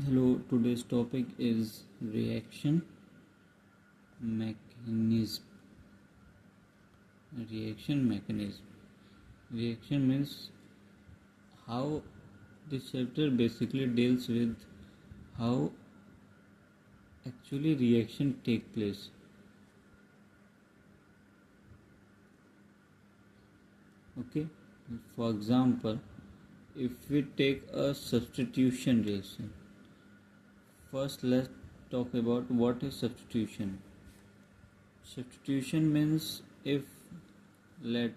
Hello, today's topic is reaction mechanism. Reaction mechanism. Reaction means how this chapter basically deals with how actually reaction take place. Okay, for example, if we take a substitution reaction, first let's talk about what is substitution. Substitution means if let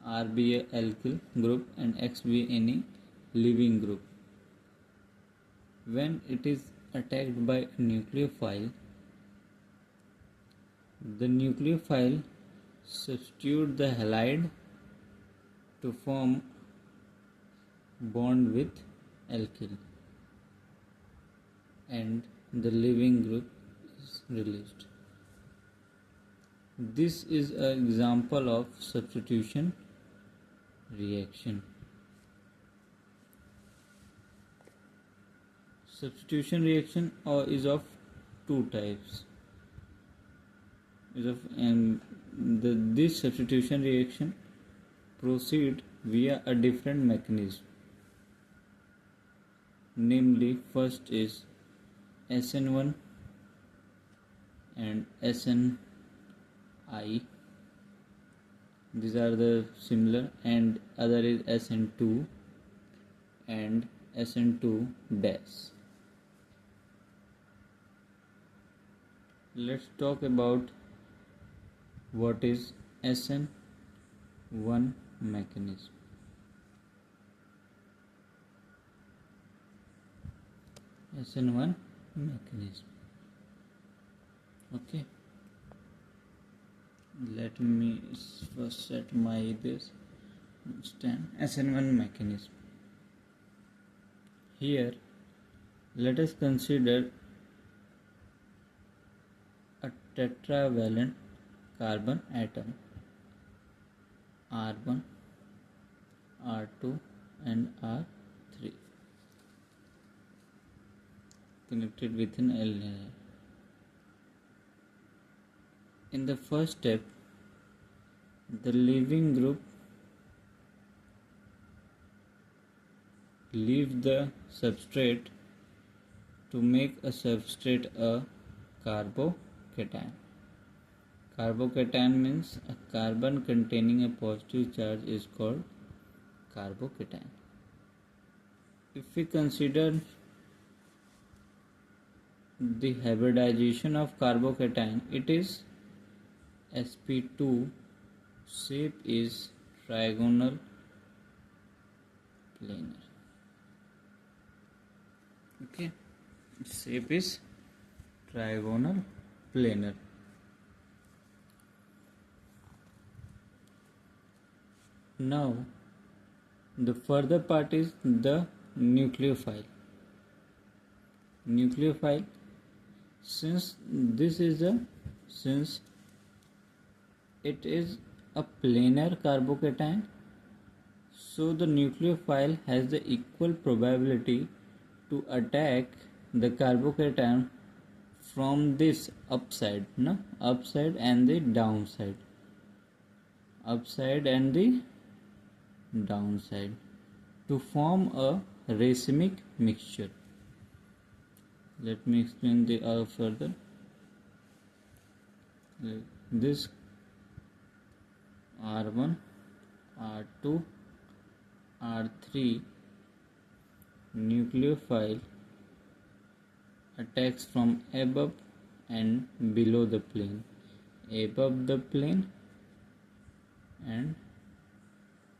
R be a alkyl group and X be any leaving group. When it is attacked by a nucleophile, the nucleophile substitute the halide to form bond with alkyl and the leaving group is released. This is an example of substitution reaction. Substitution reaction is of two types. This substitution reaction proceed via a different mechanism. Namely, first is SN1 and SNI. These are the similar, and other is SN2 and SN2 dash. Let's talk about what is SN1 mechanism. SN1 mechanism. Okay. Let me first set my this stand SN1 mechanism. Here, let us consider a tetravalent carbon atom R1, R2 and R3 connected with an alkyl. In the first step, the leaving group leave the substrate to make a substrate a carbocation. Carbocation means a carbon containing a positive charge is called carbocation. If we consider the hybridization of carbocation, it is sp2, shape is trigonal planar. Okay, shape is trigonal planar. Now the further part is the nucleophile. Since it is a planar carbocation, so the nucleophile has the equal probability to attack the carbocation from this upside and the downside to form a racemic mixture. Let me explain the further. This R1, R2, R3 nucleophile attacks from above and below the plane, above the plane and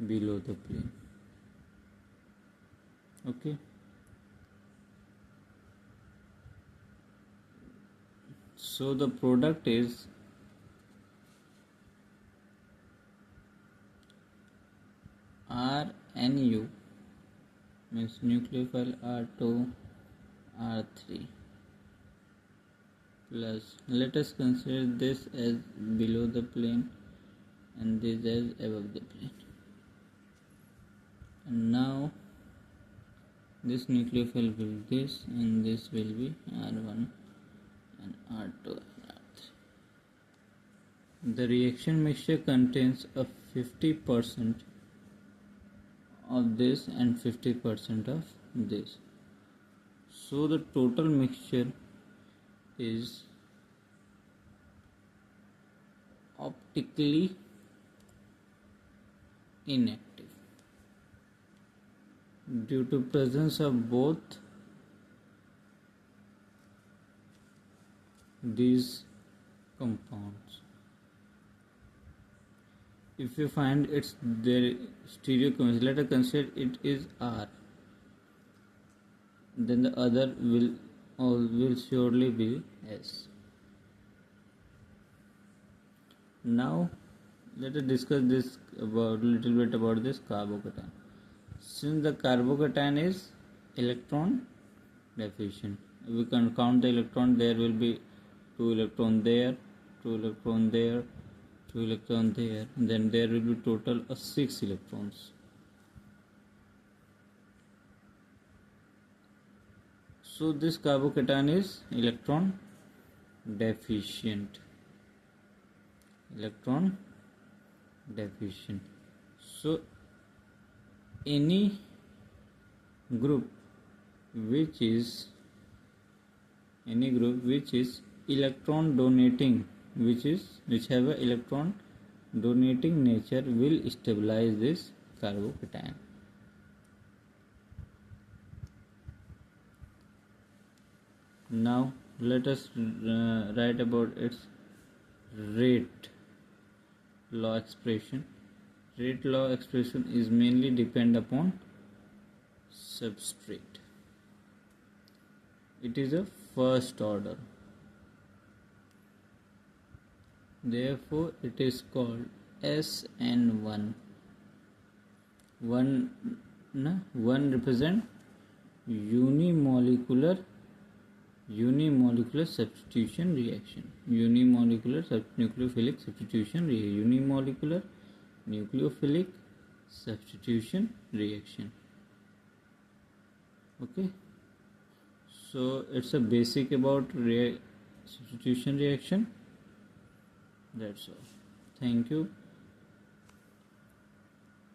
below the plane. Okay. So the product is RNU, means nucleophile R2, R3 plus, let us consider this as below the plane and this as above the plane. And now this nucleophile will be this, and this will be R1 and R2 and R3. The reaction mixture contains a 50% of this and 50% of this. So the total mixture is optically inactive due to presence of both these compounds. If you find it's their stereochemistry, let us consider it is R, then the other will surely be S. Now let us discuss this about little bit about this carbocation. Since the carbocation is electron deficient, we can count the electron. There will be 2 electron there, 2 electron there, 2 electron there, then there will be total of 6 electrons. So this carbocation is electron deficient. Electron deficient. So any group which is electron donating, which have a electron donating nature, will stabilize this carbocation. Now let us write about its rate law expression. Rate law expression is mainly depend upon substrate. It is a first order. Therefore, it is called SN1. One represent unimolecular substitution reaction. Unimolecular nucleophilic substitution reaction. Unimolecular nucleophilic substitution reaction. Okay. So it's a basic about substitution reaction. That's all. Thank you.